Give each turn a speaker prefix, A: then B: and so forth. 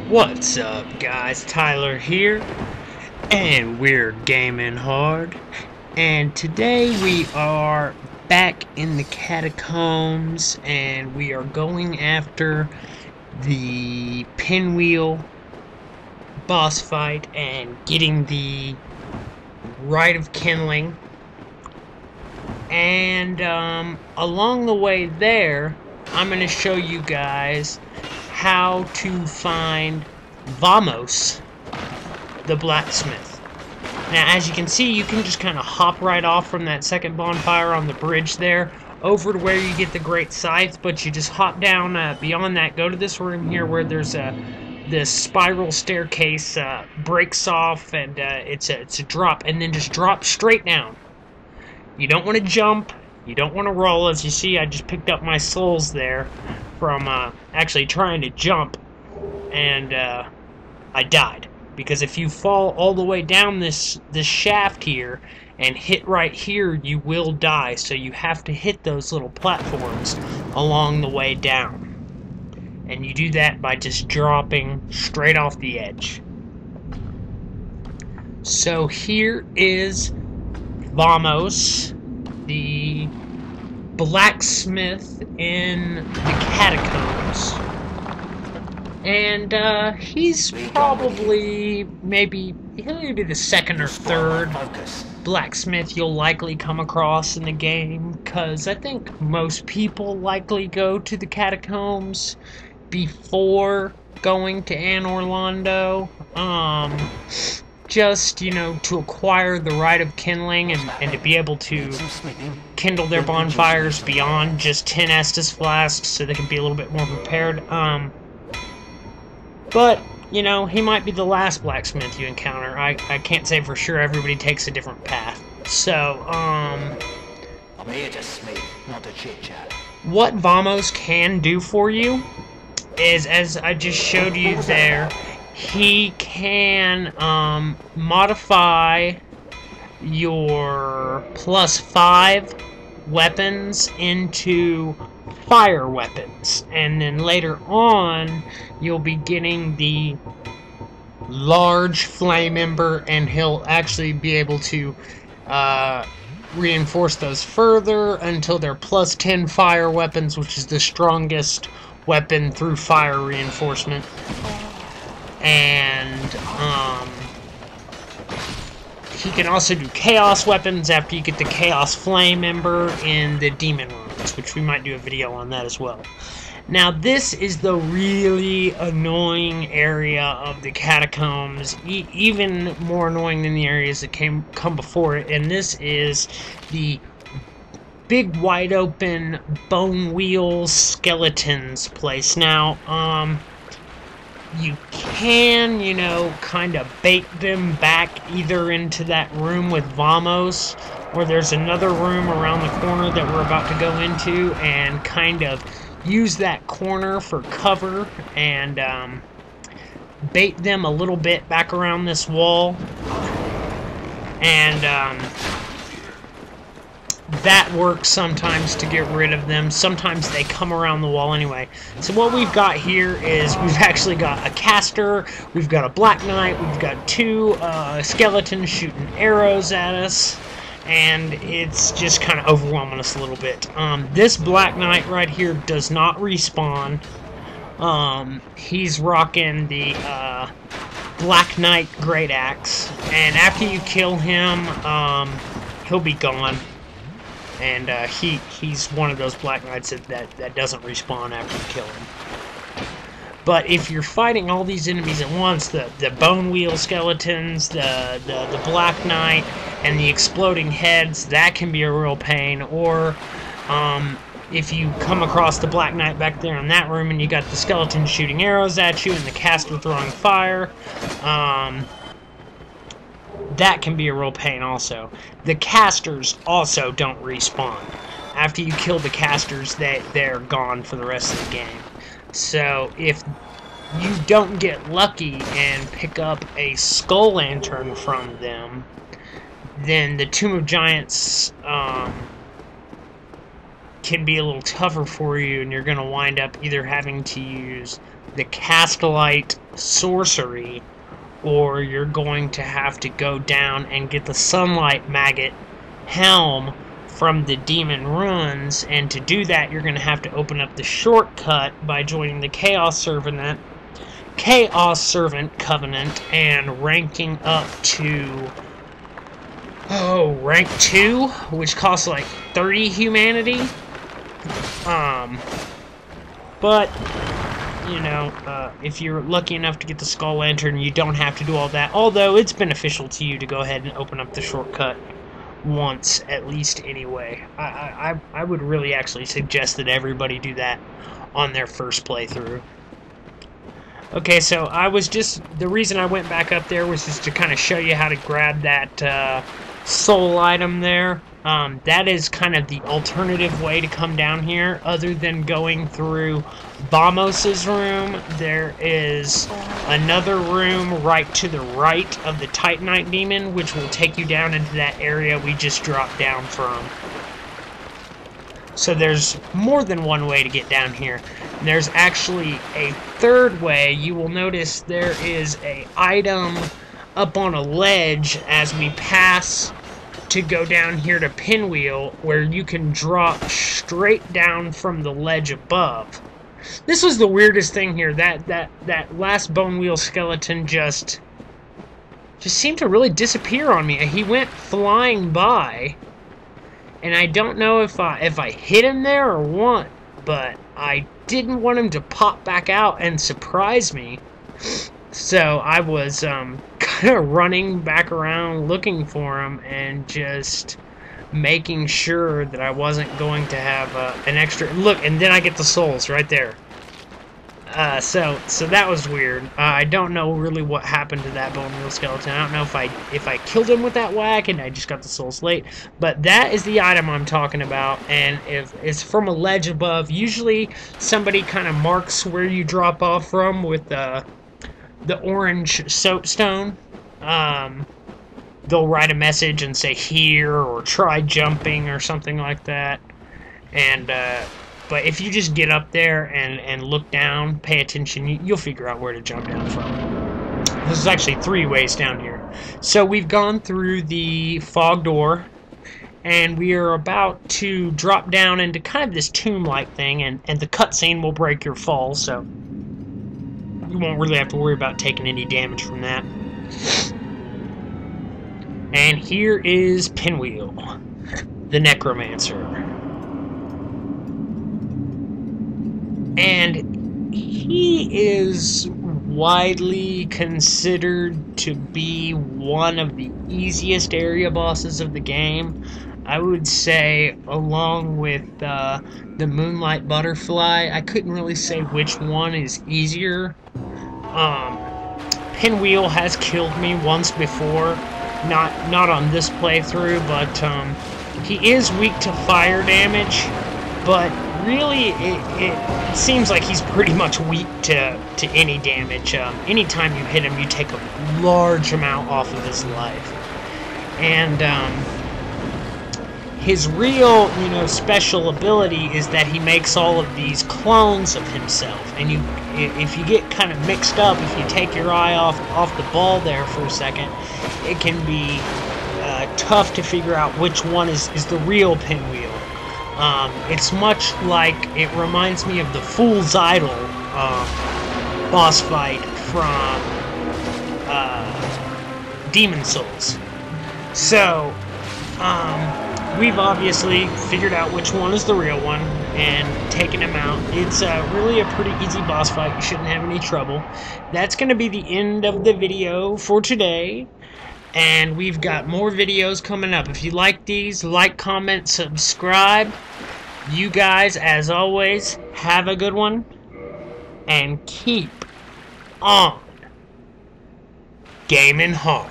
A: What's up, guys? Tyler here, and we're gaming hard. And today we are back in the Catacombs, and we are going after the Pinwheel boss fight and getting the Rite of Kindling. And along the way there, I'm going to show you guys how to find Vamos the Blacksmith. Now, as you can see, you can just kind of hop right off from that second bonfire on the bridge there over to where you get the great scythe, but you just hop down beyond that, go to this room here where there's this spiral staircase breaks off, and it's a drop, and then just drop straight down. You don't want to jump, you don't want to roll. As you see, I just picked up my souls there from actually trying to jump, and I died. Because if you fall all the way down this shaft here and hit right here, you will die. So you have to hit those little platforms along the way down. And you do that by just dropping straight off the edge. So here is Vamos, the blacksmith in the Catacombs. And he's probably he'll be the second or third blacksmith you'll likely come across in the game, because I think most people likely go to the Catacombs before going to Anne Orlando. Just, you know, to acquire the Rite of Kindling and to be able to kindle their bonfires beyond just 10 Estus flasks, so they can be a little bit more prepared. But, you know, he might be the last blacksmith you encounter. I can't say for sure. Everybody takes a different path. So,
B: I'm here to smith, not to chit-chat.
A: What Vamos can do for you is, as I just showed you there, he can modify your +5 weapons into fire weapons, and then later on you'll be getting the large flame ember, and he'll actually be able to reinforce those further until they're +10 fire weapons, which is the strongest weapon through fire reinforcement. And he can also do chaos weapons after you get the chaos flame ember in the demon rooms, which we might do a video on that as well. Now, this is the really annoying area of the Catacombs, even more annoying than the areas that come before it, and this is the big wide open bone wheel skeletons place. Now, you can, you know, kind of bait them back either into that room with Vamos, or there's another room around the corner that we're about to go into, and kind of use that corner for cover and bait them a little bit back around this wall. And that works sometimes to get rid of them. Sometimes they come around the wall anyway. So what we've got here is we've actually got a caster, we've got a black knight, we've got two skeletons shooting arrows at us, and it's just kind of overwhelming us a little bit. This black knight right here does not respawn. He's rocking the black knight great axe, and after you kill him, he'll be gone. And he's one of those black knights that doesn't respawn after you kill him. But if you're fighting all these enemies at once, the bone wheel skeletons, the black knight, and the exploding heads, that can be a real pain. Or if you come across the black knight back there in that room and you got the skeleton shooting arrows at you and the caster throwing fire, that can be a real pain also. The casters also don't respawn. After you kill the casters, they're gone for the rest of the game. So if you don't get lucky and pick up a skull lantern from them, then the Tomb of Giants can be a little tougher for you, and you're going to wind up either having to use the Castellite sorcery, or you're going to have to go down and get the Sunlight Maggot helm from the Demon Ruins, and to do that you're going to have to open up the shortcut by joining the Chaos Servant Covenant and ranking up to rank 2, which costs like 30 humanity. But you know, if you're lucky enough to get the Skull Lantern, you don't have to do all that, although it's beneficial to you to go ahead and open up the shortcut once at least anyway. I would really actually suggest that everybody do that on their first playthrough. Okay, so the reason I went back up there was just to kind of show you how to grab that soul item there. That is kind of the alternative way to come down here, other than going through Vamos's room. There is another room right to the right of the Titanite Demon, which will take you down into that area we just dropped down from. So there's more than one way to get down here. And there's actually a third way. You will notice there is an item up on a ledge as we pass to go down here to Pinwheel, where you can drop straight down from the ledge above. This was the weirdest thing here. That last Bone Wheel skeleton just seemed to really disappear on me. He went flying by, and I don't know if I hit him there or what, but I didn't want him to pop back out and surprise me. So I was kind of running back around looking for him and just making sure that I wasn't going to have an extra look. And then I get the souls right there. So that was weird. I don't know really what happened to that Bone Wheel skeleton. I don't know if I killed him with that whack and I just got the souls late. But that is the item I'm talking about, and if it's from a ledge above, usually somebody kind of marks where you drop off from with the orange soapstone. They'll write a message and say here or try jumping or something like that. And but if you just get up there and look down, pay attention, you'll figure out where to jump down from. There's actually 3 ways down here. So we've gone through the fog door, and we are about to drop down into kind of this tomb-like thing, and the cutscene will break your fall, so you won't really have to worry about taking any damage from that. And here is Pinwheel, the Necromancer. And he is widely considered to be one of the easiest area bosses of the game. I would say, along with the Moonlight Butterfly, I couldn't really say which one is easier. Pinwheel has killed me once before, not on this playthrough, but he is weak to fire damage, but really it seems like he's pretty much weak to any damage. Anytime you hit him, you take a large amount off of his life. And his real, special ability is that he makes all of these clones of himself. And if you get kind of mixed up, if you take your eye off the ball there for a second, it can be tough to figure out which one is the real Pinwheel. It's much like, it reminds me of the Fool's Idol boss fight from Demon Souls. So, we've obviously figured out which one is the real one and taken him out. It's really a pretty easy boss fight. You shouldn't have any trouble. That's going to be the end of the video for today. And we've got more videos coming up. If you like these, like, comment, subscribe. You guys, as always, have a good one. And keep on gaming hard.